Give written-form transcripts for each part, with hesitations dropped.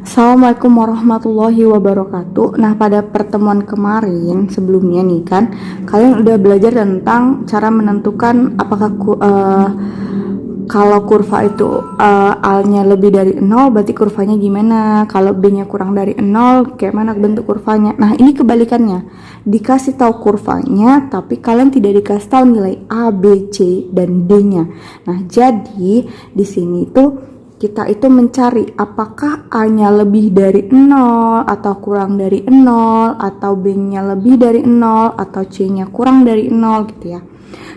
Assalamualaikum warahmatullahi wabarakatuh. Nah, pada pertemuan kemarin sebelumnya nih kan, kalian udah belajar tentang cara menentukan apakah kalau kurva itu A-nya lebih dari 0 berarti kurvanya gimana, kalau B-nya kurang dari 0 kayak mana bentuk kurvanya. Nah, ini kebalikannya. Dikasih tahu kurvanya tapi kalian tidak dikasih tahu nilai A, B, C dan D-nya. Nah, jadi di sini tuh kita itu mencari apakah A-nya lebih dari 0 atau kurang dari 0, atau B-nya lebih dari 0 atau C-nya kurang dari 0 gitu ya.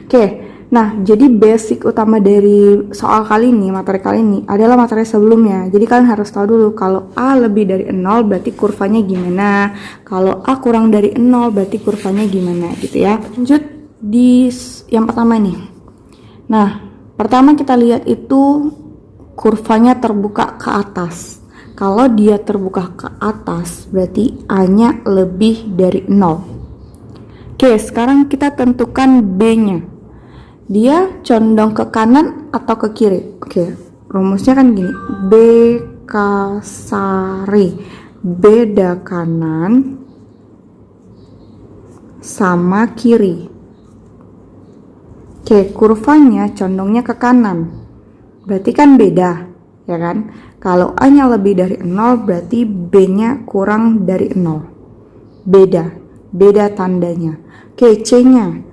Oke, nah jadi basic utama dari soal kali ini, materi kali ini adalah materi sebelumnya. Jadi kalian harus tahu dulu kalau A lebih dari 0 berarti kurvanya gimana, kalau A kurang dari 0 berarti kurvanya gimana gitu ya. Lanjut di yang pertama nih. Nah, pertama kita lihat itu kurvanya terbuka ke atas. Kalau dia terbuka ke atas berarti A-nya lebih dari 0. Oke, sekarang kita tentukan B-nya. Dia condong ke kanan atau ke kiri? Oke, rumusnya kan gini. B kasari beda kanan sama kiri. Oke, kurvanya condongnya ke kanan. Berarti kan beda, ya kan? Kalau A-nya lebih dari 0 berarti B-nya kurang dari 0. Beda tandanya. Oke, C-nya.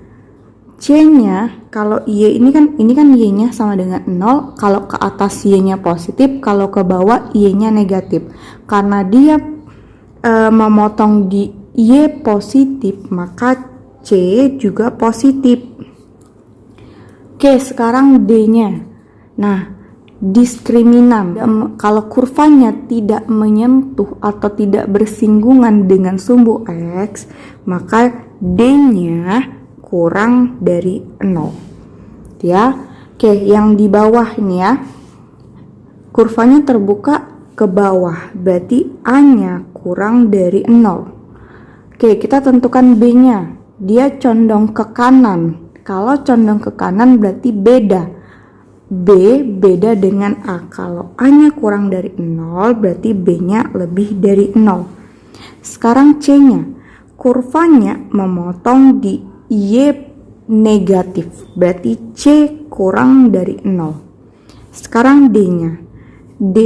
C-nya kalau Y ini kan Y-nya sama dengan 0, kalau ke atas Y-nya positif, kalau ke bawah Y-nya negatif. Karena dia memotong di Y positif, maka C juga positif. Oke, sekarang D-nya. Nah, diskriminan, kalau kurvanya tidak menyentuh atau tidak bersinggungan dengan sumbu X, maka D-nya kurang dari 0 ya. Oke, yang di bawah ini ya, kurvanya terbuka ke bawah berarti A-nya kurang dari 0. Oke, kita tentukan B-nya. Dia condong ke kanan. Kalau condong ke kanan berarti beda. B beda dengan A. Kalau A-nya kurang dari 0 berarti B-nya lebih dari 0. Sekarang C-nya. Kurvanya memotong di Y negatif. Berarti C kurang dari 0. Sekarang D-nya. D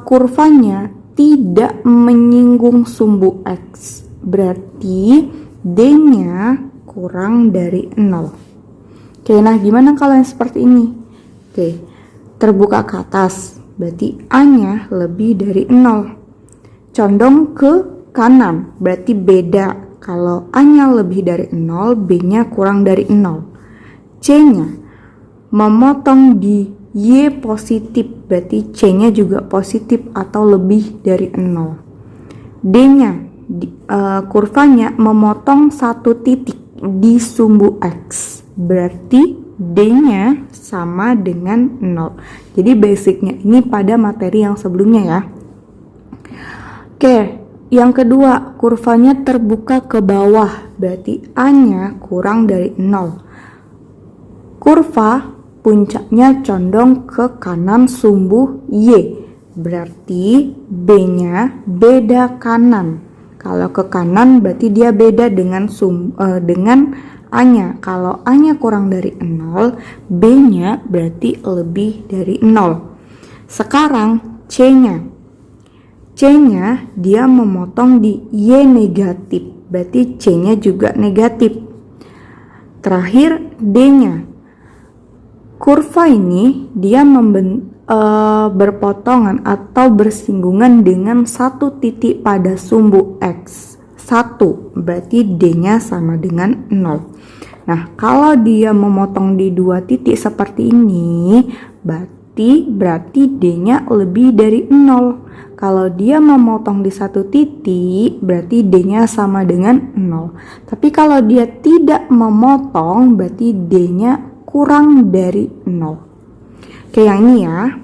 kurvanya tidak menyinggung sumbu X. Berarti D-nya kurang dari 0. Oke, nah gimana kalau yang seperti ini? Oke, terbuka ke atas, berarti A-nya lebih dari 0. Condong ke kanan, berarti beda. Kalau A-nya lebih dari 0, B-nya kurang dari 0. C-nya memotong di Y positif, berarti C-nya juga positif atau lebih dari 0. D-nya, kurvanya memotong satu titik di sumbu X. Berarti D-nya sama dengan 0. Jadi basicnya ini pada materi yang sebelumnya ya. Oke, yang kedua, kurvanya terbuka ke bawah. Berarti A-nya kurang dari 0. Kurva puncaknya condong ke kanan sumbu Y. Berarti B-nya beda kanan. Kalau ke kanan berarti dia beda dengan A-nya. Kalau A-nya kurang dari 0, B-nya berarti lebih dari 0. Sekarang C-nya. C-nya dia memotong di Y negatif, berarti C-nya juga negatif. Terakhir D-nya. Kurva ini dia berpotongan atau bersinggungan dengan satu titik pada sumbu X. 1, berarti D-nya sama dengan 0. Nah, kalau dia memotong di dua titik seperti ini, berarti D-nya lebih dari 0. Kalau dia memotong di satu titik, berarti D-nya sama dengan 0. Tapi kalau dia tidak memotong, berarti D-nya kurang dari 0. Oke, yang ini ya.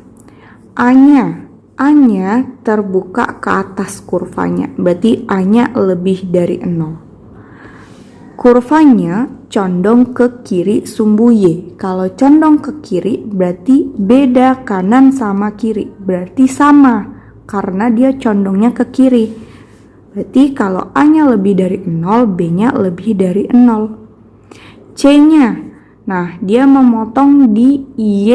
A-nya terbuka ke atas kurvanya, berarti A-nya lebih dari 0. Kurvanya condong ke kiri sumbu Y. Kalau condong ke kiri berarti beda kanan sama kiri, berarti sama. karena dia condongnya ke kiri. Berarti kalau A-nya lebih dari 0, B-nya lebih dari 0. C-nya, nah dia memotong di Y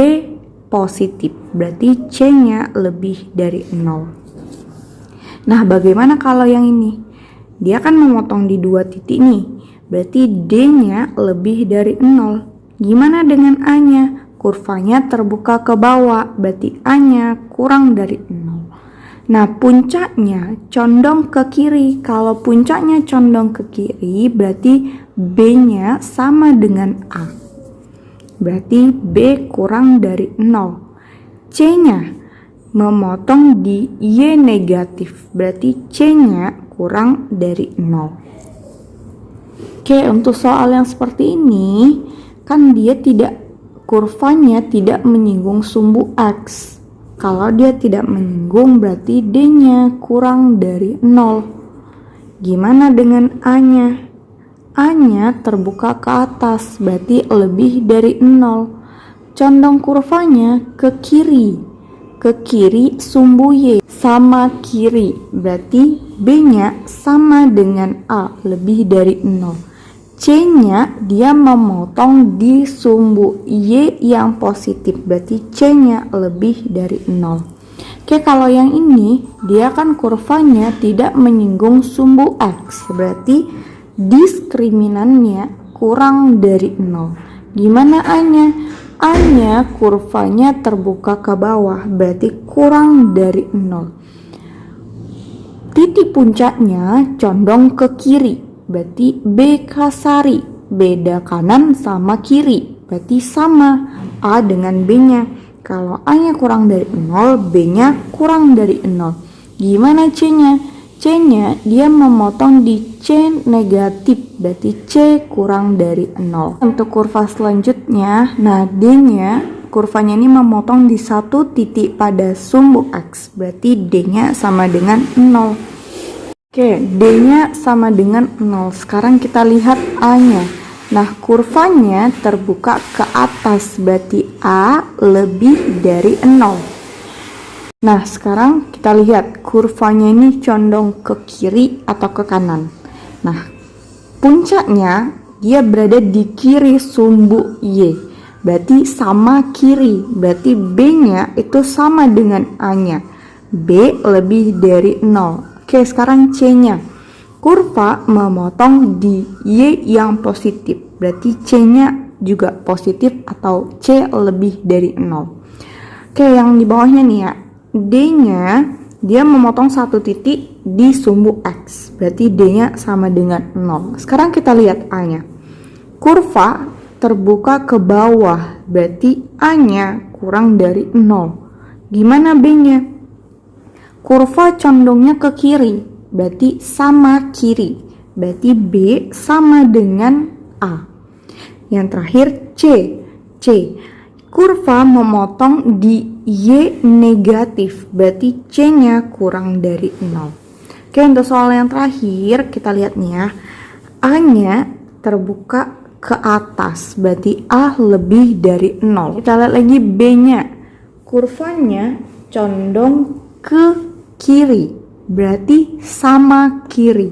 positif, berarti C-nya lebih dari 0. Nah, bagaimana kalau yang ini? Dia kan memotong di 2 titik nih, berarti D-nya lebih dari 0. Gimana dengan A-nya? Kurvanya terbuka ke bawah, berarti A-nya kurang dari 0. Nah, puncaknya condong ke kiri. Kalau puncaknya condong ke kiri, berarti B-nya sama dengan A. Berarti B kurang dari 0. C-nya memotong di Y negatif, berarti C-nya kurang dari 0. Oke, untuk soal yang seperti ini, kan dia kurvanya tidak menyinggung sumbu X. Kalau dia tidak menyinggung, berarti D-nya kurang dari 0. Gimana dengan A-nya? A-nya terbuka ke atas, berarti lebih dari 0. Condong kurvanya ke kiri. Ke kiri sumbu Y sama kiri, berarti B-nya sama dengan A, lebih dari 0. C-nya dia memotong di sumbu Y yang positif, berarti C-nya lebih dari 0. Oke, kalau yang ini dia kan kurvanya tidak menyinggung sumbu X, berarti diskriminannya kurang dari 0. Gimana A-nya? A-nya kurvanya terbuka ke bawah, berarti kurang dari 0. Titik puncaknya condong ke kiri, berarti B kasari, beda kanan sama kiri, berarti sama A dengan B-nya. Kalau A-nya kurang dari 0, B-nya kurang dari 0. Gimana C-nya? C-nya dia memotong di C negatif, berarti C kurang dari 0. Untuk kurva selanjutnya, nah D-nya, kurvanya ini memotong di 1 titik pada sumbu X, berarti D-nya sama dengan 0. Oke, D-nya sama dengan 0. Sekarang kita lihat A-nya. Nah, kurvanya terbuka ke atas, berarti A lebih dari 0. Nah, sekarang kita lihat kurvanya ini condong ke kiri atau ke kanan. Nah, puncaknya dia berada di kiri sumbu Y, berarti sama kiri, berarti B-nya itu sama dengan A-nya, B lebih dari 0. Oke, sekarang C-nya, kurva memotong di Y yang positif, berarti C-nya juga positif atau C lebih dari 0. Oke, yang di bawahnya nih ya, D-nya dia memotong 1 titik di sumbu X, berarti D-nya sama dengan 0. Sekarang kita lihat A-nya. Kurva terbuka ke bawah, berarti A-nya kurang dari 0. Gimana B-nya? Kurva condongnya ke kiri, berarti sama kiri, berarti B sama dengan A. Yang terakhir C. Kurva memotong di Y negatif, berarti C-nya kurang dari 0. Oke, untuk soal yang terakhir kita lihat nih ya. A-nya terbuka ke atas, berarti A lebih dari 0. Kita lihat lagi B-nya. Kurvanya condong ke kiri, berarti sama kiri,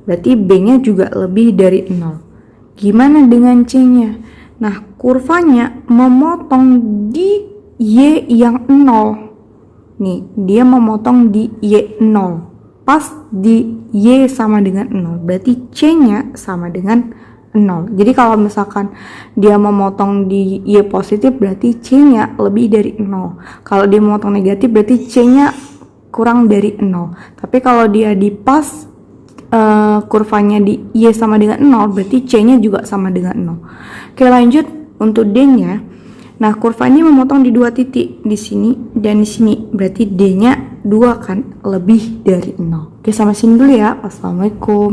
berarti B-nya juga lebih dari 0. Gimana dengan C-nya? Nah, kurvanya memotong di Y yang 0. Nih, dia memotong di Y 0. Pas di Y sama dengan 0, berarti C-nya sama dengan 0. Jadi kalau misalkan dia memotong di Y positif, berarti C-nya lebih dari 0. Kalau dia memotong negatif, berarti C-nya kurang dari 0. Tapi kalau dia di pas kurvanya di Y sama dengan 0, berarti C-nya juga sama dengan 0. Oke, lanjut untuk D-nya. Nah, kurva ini memotong di 2 titik, di sini dan di sini, berarti D-nya 2 kan, lebih dari 0. Oke, sampai sini dulu ya. Wassalamualaikum.